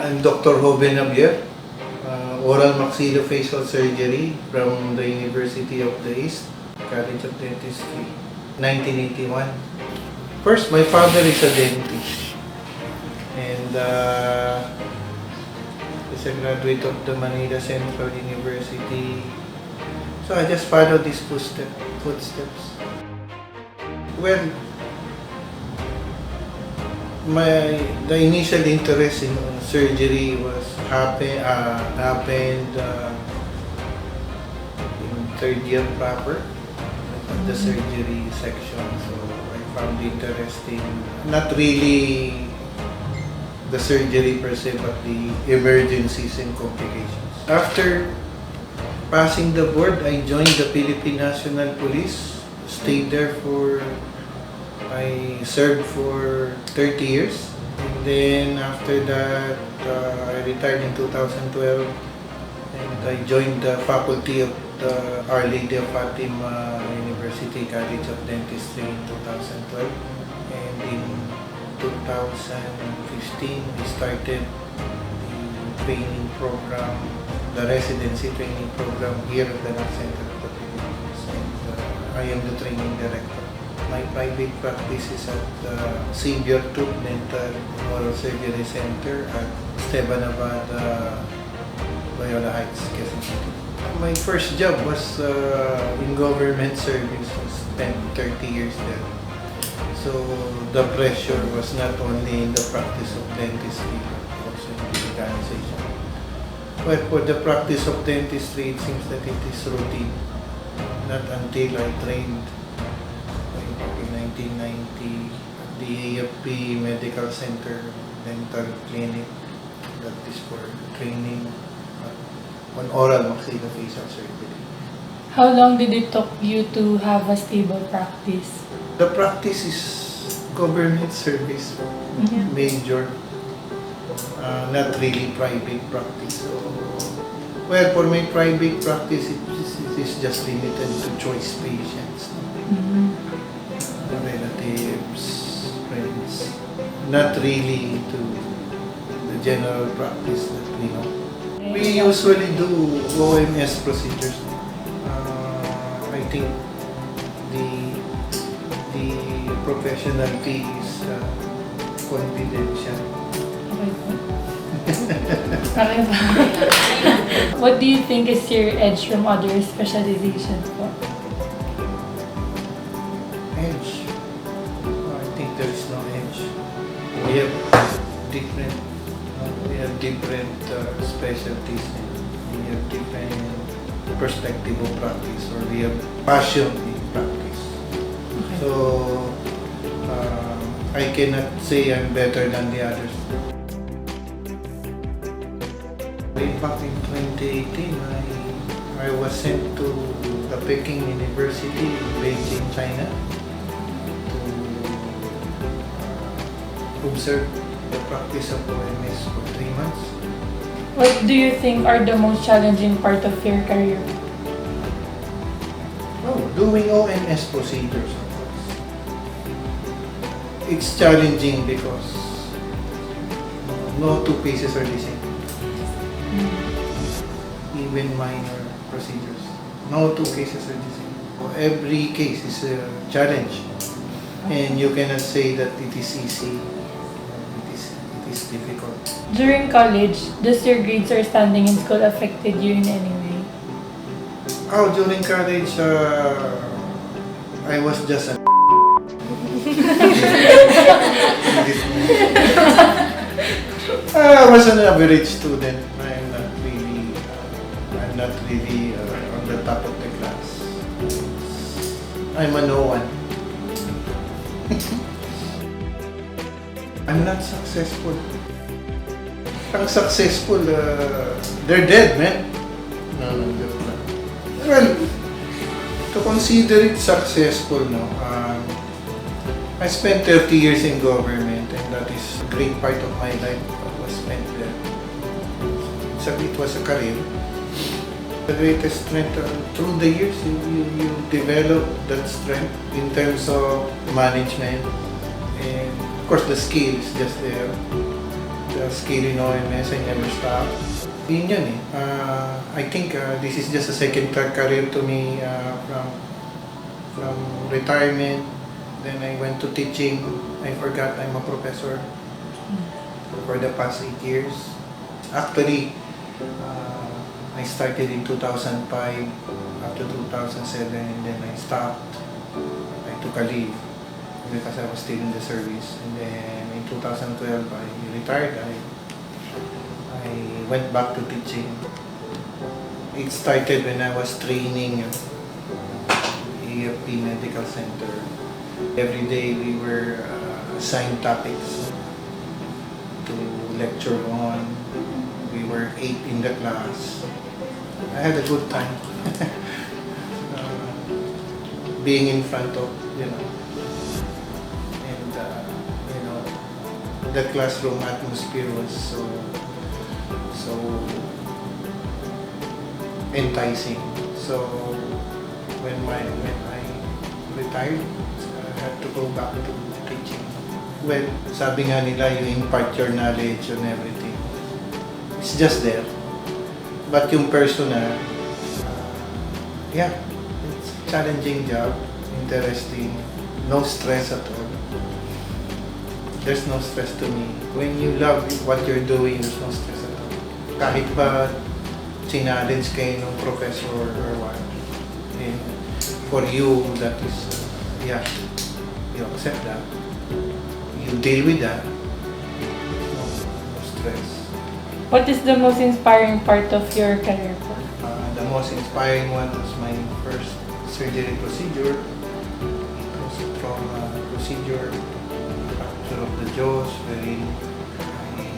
I'm Dr. Joven Javier, oral maxillofacial surgery from the University of the East, College of Dentistry, 1981. First, my father is a dentist, and he's a graduate of the Manila Central University. So I just followed his footsteps. Well, the initial interest in surgery happened in third year proper at the surgery section. So I found it interesting. Not really the surgery per se, but the emergencies and complications. After passing the board, I joined the Philippine National Police. Stayed there I served for 30 years, and then after that I retired in 2012, and I joined the faculty of the Our Lady of Fatima University College of Dentistry in 2012, and in 2015 we started the training program, the residency training program here at the Center of the Philippines, and I am the training director. My private practice is at Xavier Tooth Dental Oral Surgery Center at Esteban Nevada, Loyola Heights, Quezon City. My first job was in government service. I spent 30 years there. So the pressure was not only in the practice of dentistry, but also in the organization. But for the practice of dentistry, it seems that it is routine. Not until I trained in 1990 at the AFP Medical Center Dental Clinic, that is for training on oral maxillofacial surgery. How long did it took you to have a stable practice? The practice is government service, major, not really private practice. So, well, for my private practice, it is just limited to choice patients. Relatives, friends, not really to the general practice that we know. We usually do OMS procedures. I think the professional fee is confidential. What do you think is your edge from other specializations po? Edge? I think there is no edge. We have different specialties. We have different perspective of practice, or we have passion in practice. Okay. So I cannot say I'm better than the others. In fact, in 2018, I was sent to the Peking University in Beijing, China, to observe the practice of OMS for 3 months. What do you think are the most challenging part of your career? Oh, doing OMS procedures, of course. It's challenging because no two cases are the same. Even minor procedures, no two cases are the same. Every case is a challenge, and you cannot say that it is easy. It is difficult. During college, does your grades or standing in school affected you in any way? Oh, during college, I was just a I was an average student. I'm not really on the top of the class. I'm a no one. I'm not successful. Ang successful, they're dead, man. No, joke lang. Well, to consider it successful, no, I spent 30 years in government, and that is a great part of my life that was spent there. So it was a career. The greatest strength through the years, you develop that strength in terms of management, and of course the skill is just there. the skill in OMS, I never stopped. Yun eh. I think this is just a second career to me from retirement. Then I went to teaching. I forgot I'm a professor for the past 8 years. Actually, I started in 2005 after 2007, and then I stopped. I took a leave because I was still in the service. And then in 2012, I retired. I went back to teaching. It started when I was training at AFP Medical Center. Every day we were assigned topics to lecture on. We were 8 in the class. I had a good time. Being in front of, and the classroom atmosphere was so enticing. So when I retired, I had to go back to teaching. Well, sabi nga nila, you impart your knowledge on everything. It's just there. But yung personal, it's a challenging job, interesting, no stress at all. There's no stress to me. When you love what you're doing, there's no stress at all. Kahit ba sinallenge kayo ng professor or what, and for you, that is, you accept that. You deal with that. No stress. What is the most inspiring part of your career? The most inspiring one was my first surgery procedure. It was a trauma procedure, fracture of the jaws, wherein I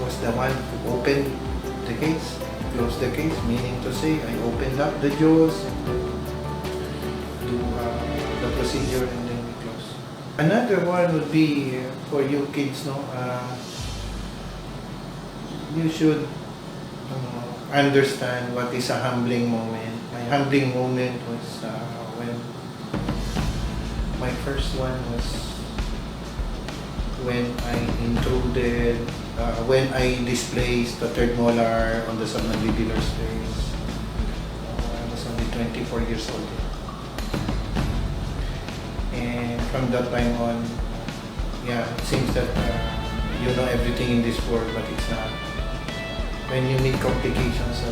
was the one who opened the case, closed the case, meaning to say I opened up the jaws, do the procedure, and then we close. Another one would be for you kids, you should understand what is a humbling moment. My humbling moment was when my first one was when I intruded, when I displaced the third molar on the submandibular space. I was only 24 years old. And from that time on, it seems that you know everything in this world, but it's not. When you meet complications,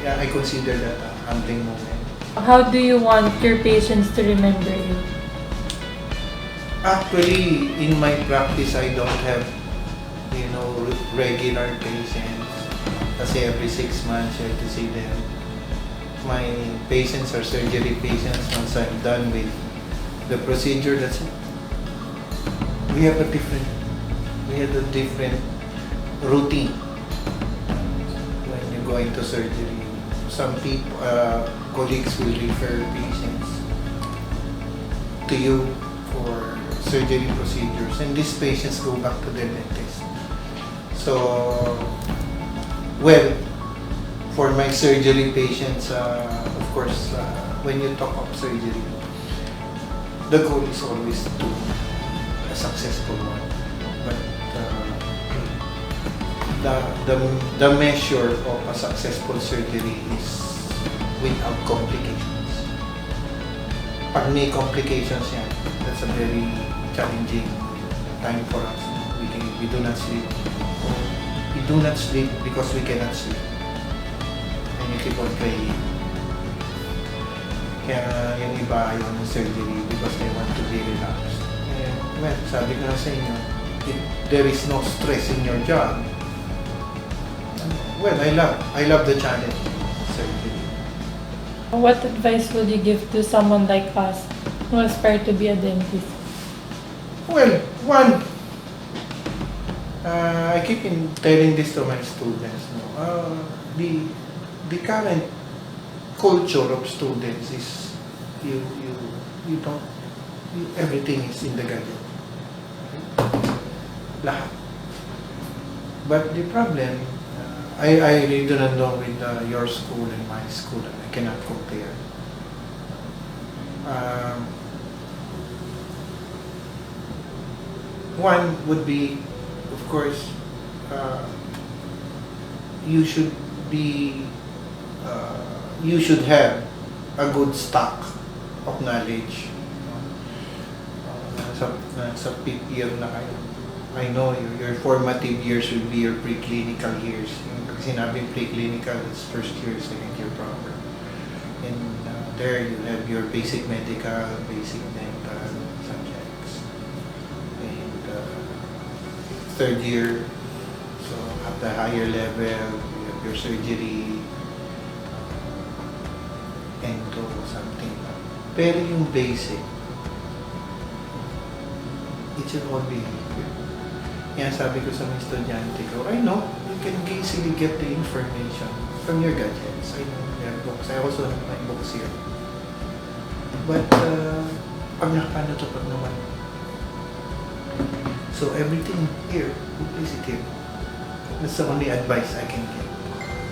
I consider that a humbling moment. How do you want your patients to remember you? Actually, in my practice, I don't have, regular patients. Kasi every 6 months, I have to see them. My patients are surgery patients. Once I'm done with the procedure, that's it. We have a different routine. Going to surgery, some people, colleagues will refer patients to you for surgery procedures, and these patients go back to their dentist. So, for my surgery patients, of course, when you talk of surgery, the goal is always to a successful one. But the measure of a successful surgery is without complications. Pag may complications yan, that's a very challenging time for us. We do not sleep. We do not sleep because we cannot sleep. And you keep on praying. Kaya yung iba ayaw ng surgery because they want to be relaxed. Sabi ko na sa inyo, if there is no stress in your job, I love the challenge of surgery. What advice would you give to someone like us who aspire to be a dentist? Well, I keep telling this to my students. The current culture of students is everything is in the gadget. Lahat. But the problem, I really do not know with your school and my school. I cannot compare. One would be, of course, you should be, you should have a good stock of knowledge. Sa fifth year na kayo. I know your formative years will be your preclinical years. Yung pag sinabing preclinical, it's first year, second year proper. And there you have your basic medical, basic dental subjects. And third year, so at the higher level, you have your surgery, endo, something. Pero yung basic, it should all be here. Kaya sabi ko sa mga estudyante ko, I know, you can easily get the information from your gadgets. I know, you have books. I also have my books here. But, pag nakapanood naman. So, everything here, place it here. That's the only advice I can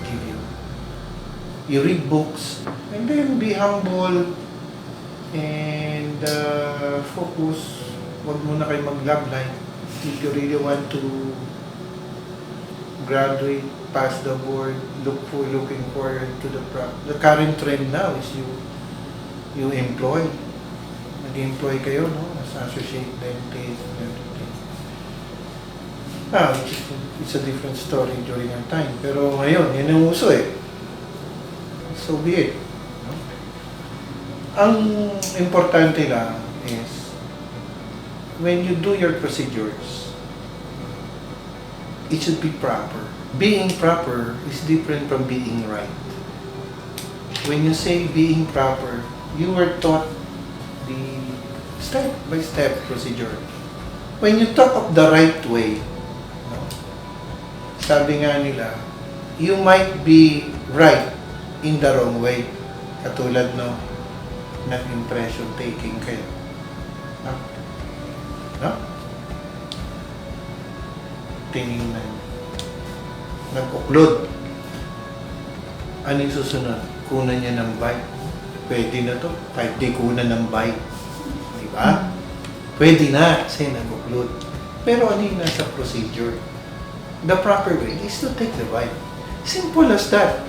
give you. You read books, and then be humble, and focus. Huwag muna kayo mag-love line. If you really want to graduate, pass the board, looking forward to the current trend now is you employ. Nag-employ kayo, no? As associate dentist and everything. It's a different story during our time. Pero ngayon, yan ang uso eh. So be it. No? Ang importante lang is when you do your procedures, it should be proper. Being proper is different from being right. When you say being proper, you were taught the step-by-step procedure. When you talk of the right way, no, sabi nga nila, you might be right in the wrong way. Katulad no, nag-impression taking kayo. No? No? Tinignan. Nag-uklod. Ano yung susunod? Kunan niya ng bite. Pwede na to. Kahit di kunan ng bite. Diba? Pwede na kasi nag-uklod. Pero ano yung nasa procedure? The proper way is to take the bite. Simple as that.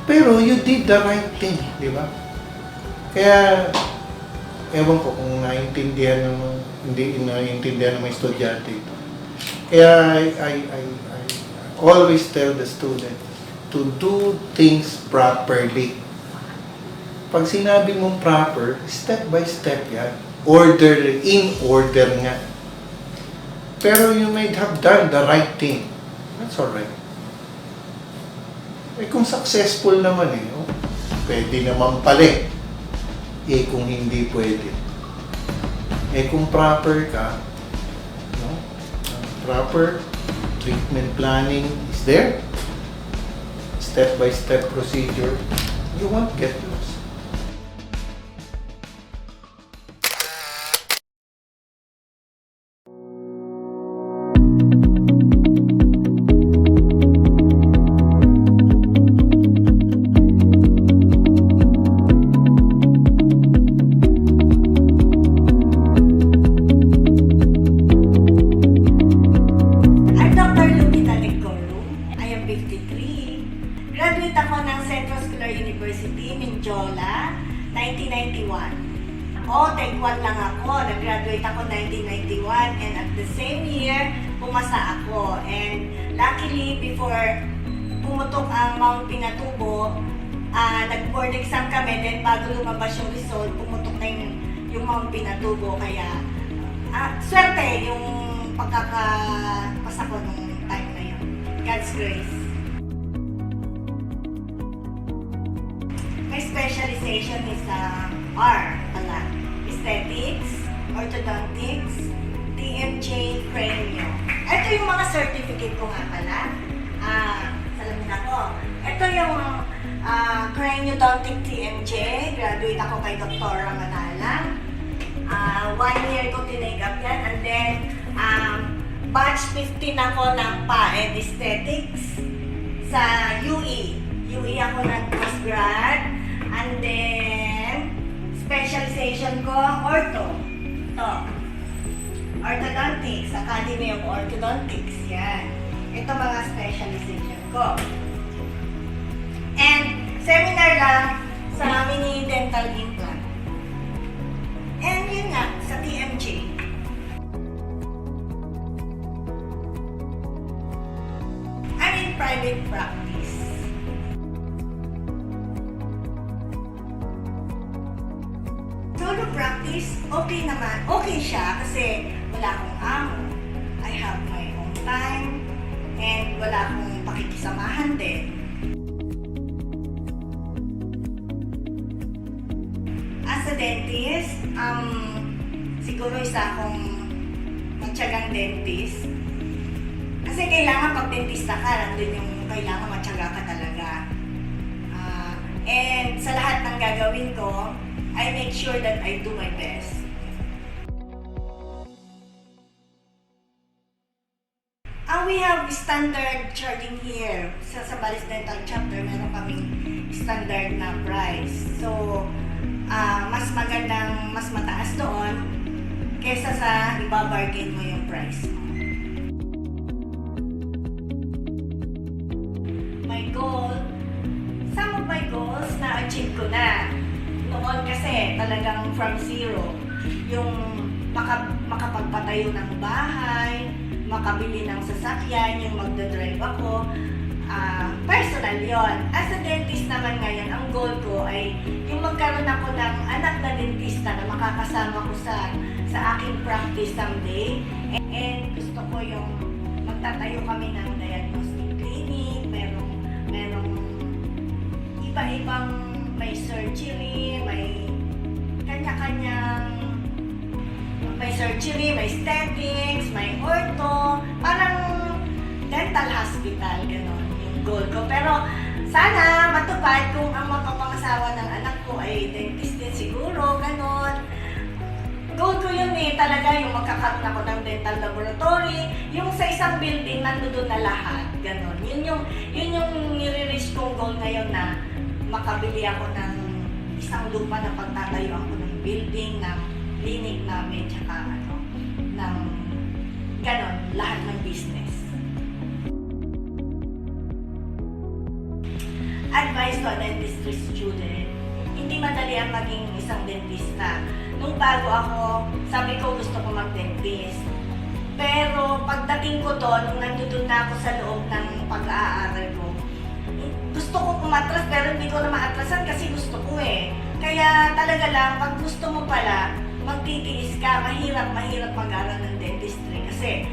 Pero you did the right thing. Diba? Kaya, ewan ko kung naiintindihan ng hindi naiintindihan ng mga estudyante ito. Kaya I always tell the student to do things properly. Pag sinabi mong proper, step by step yan. Order, in order nga. Pero you might have done the right thing. That's alright. Eh kung successful naman eh, oh, pwede naman pala eh kung hindi pwede. Eh kung proper ka, no? Proper treatment planning is there. Step-by-step procedure. You won't get lost. Graduate ako ng Central Scholar University, Mindiola, 1991. Take 1 lang ako. Nag-graduate ako 1991 and at the same year, pumasa ako. And luckily, before pumutok ang Mount Pinatubo, nag-board exam kami. Then bago lumabas yung result, pumutok na yung Mount Pinatubo. Kaya, swerte yung pagkakapasa ko nung time na yun. God's grace. My specialization is R pala. Aesthetics, Orthodontics, TMJ, Cranio. Ito yung mga certificate ko nga pala. Salamin ako. Ito yung Craniodontic TMJ. Graduate ako kay Dr. Manala. 1 year ko tinake up yan. And then, batch 15 ako ng PA and Aesthetics sa UE. UE ako nag-postgrad. And then, specialization ko, ortho. Ito. Orthodontics. Academy of Orthodontics. Yan. Ito mga specialization ko. And seminar lang sa mini dental implant. And yun nga, sa TMJ. I'm in private practice. Solo practice, okay naman. Okay siya kasi wala akong amo. I have my own time and wala akong pakikisamahan din. As a dentist, siguro isa akong matyagang dentist. Kasi kailangan pag dentista ka, nandun yung kailangan matyaga ka talaga. And sa lahat ng gagawin ko, I make sure that I do my best. We have standard charging here. Sa Balis Dental Chapter, meron kaming standard na price. So, mas magandang, mas mataas doon kesa sa ibabargain mo yung price mo. My goal, some of my goals na-achieve ko na. Noon kasi talagang from zero, yung makapagpatayo ng bahay, makabili ng sasakyan, yung magdadrive ako, personal yon. As a dentist naman ngayon, ang goal ko ay yung magkaroon ako ng anak na dentista na makakasama ko sa aking practice someday. And gusto ko yung magtatayo kami ng diagnostic clinic, merong iba-ibang may surgery, may kanya-kanyang may surgery, may aesthetics, may ortho, parang dental hospital, gano'n yung goal ko. Pero sana matupad kung ang mapapangasawa ng anak ko ay dentist din siguro, gano'n. Goal ko yun talaga yung magkakaroon ako ng dental laboratory, yung sa isang building nandoon na lahat, gano'n. Yun yung nire-reach kong goal ngayon na makabili ako ng isang lupa na pagtatayuan ko ng building, ng clinic namin, tsaka ng ganon, lahat ng business. Advice to a dentistry student, hindi madali ang maging isang dentista. Nung bago ako, sabi ko gusto ko mag-dentist. Pero pagdating ko doon, nung nandun na ako sa loob ng pag-aaral ko, gusto ko umatras pero hindi ko na maatrasan kasi gusto ko eh. Kaya talaga lang, pag gusto mo pala, magtitiis ka, mahirap mag-aral ng dentistry kasi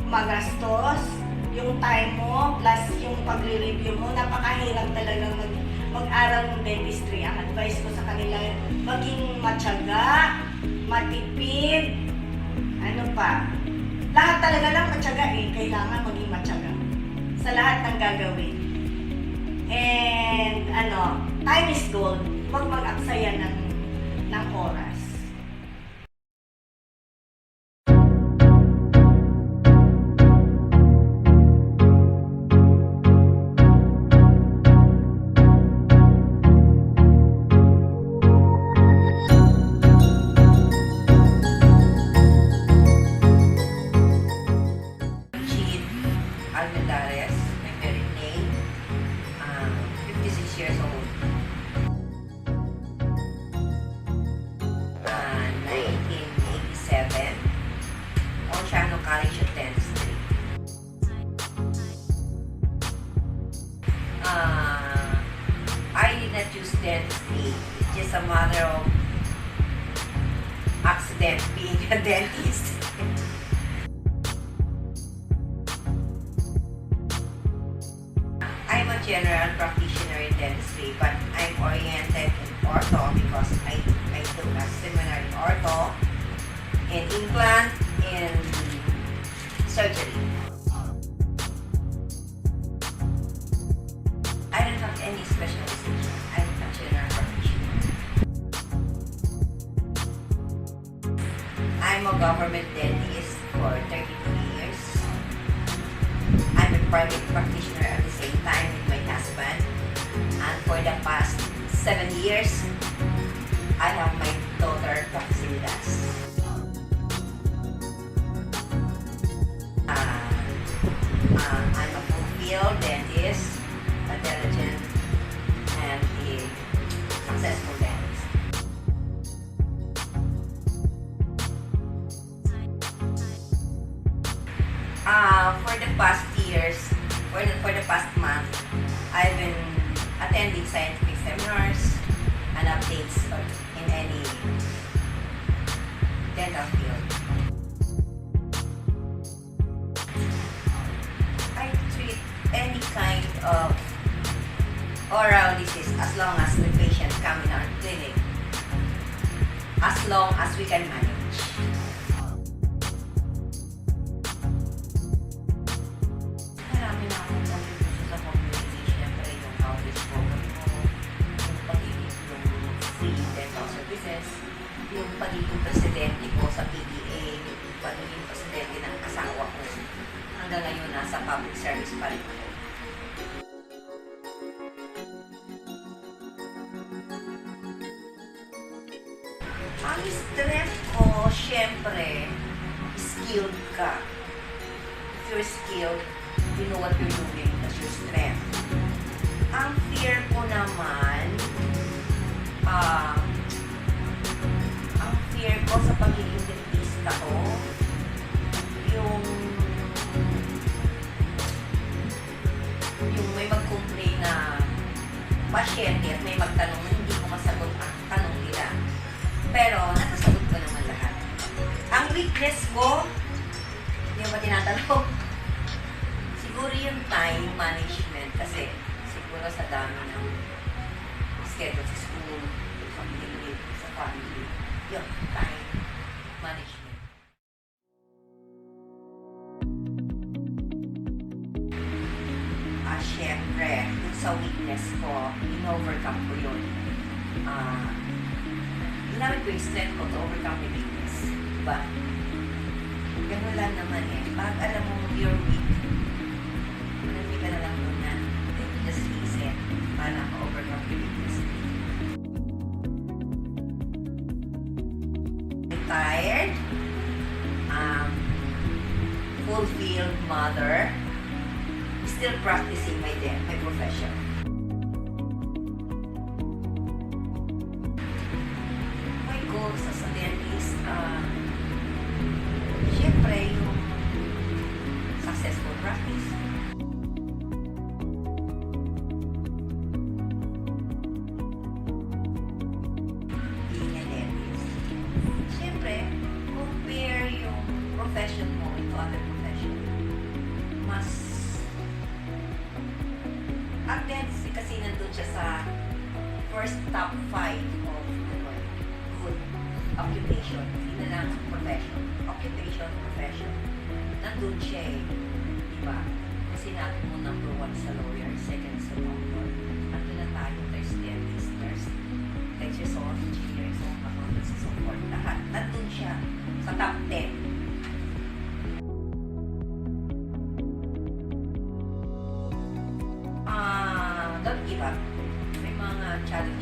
magastos, yung time mo, plus yung pagre-review mo, napakahirap talagang mag-aral ng dentistry. Ang advice ko sa kanila, maging matyaga, matipid, ano pa, lahat talaga lang matyaga eh, kailangan maging matyaga sa lahat ng gagawin. And time is gold, huwag mag-aksaya ng oras. I did not choose dentistry. It's just a matter of accident being a dentist. I'm a general practitioner in dentistry, but I'm oriented in ortho because I took a seminar in ortho, in implant, in surgery. I don't have any specialization. I'm a general practitioner. I'm a government dentist for 32 years. I'm a private practitioner at the same time with my husband. And for the past 7 years, I have my daughter practicing with us. I'm a skilled dentist, a diligent, and a successful dentist. For the past years, for the past month, I've been attending scientific seminars and updates in any dental field. I treat any kind of oral disease as long as the patient come in our clinic, as long as we can manage. Marami na akong contribution sa community, syempre yung outreach program ko, yung pagiging yung free dental services, yung pagiging presidente ko sa PDA, yung pagiging presidente ng asawa ko. Hanggang ngayon nasa public service pa rin ako. Ang strength ko, syempre, skilled ka. If you're skilled, you know what you're doing, that's your strength. Ang fear ko naman, ang fear ko sa pagiging dentista ko, yung may mag-complain na pasyente at may magtanong na hindi ko masagot ang tanong nila. Pero, nasasagot ko naman lahat. Ang weakness ko, hindi ba tinatanong? Siguro yung time management kasi siguro sa dami ng schedule sa school, sa family, yung time management. Syempre, sa weakness ko, in-overcome ko yun. Ginamit ko yung strength ko to overcome the weakness. Diba? Ganun lang naman eh. Pag alam mo you're weak, manamit ka na lang muna. Then just face it para maka-overcome the weakness. Retired, fulfilled mother, still practicing my profession. My goals as a dentist, syempre yung successful practice. Being a dentist. Syempre, compare yung profession mo to other profession. Mas ang dentist kasi nandun siya sa first top 5 of good occupation. Hindi na lang profession. Occupation, profession. Nandun siya eh. Diba? Kasi natin mo number 1 sa lawyer, second sa doctor. Nandun na tayo, there's dentist, there's lecturer, engineer, so accountant, so forth. Lahat. Nandun siya sa top 10. Don't give up. May mga challenges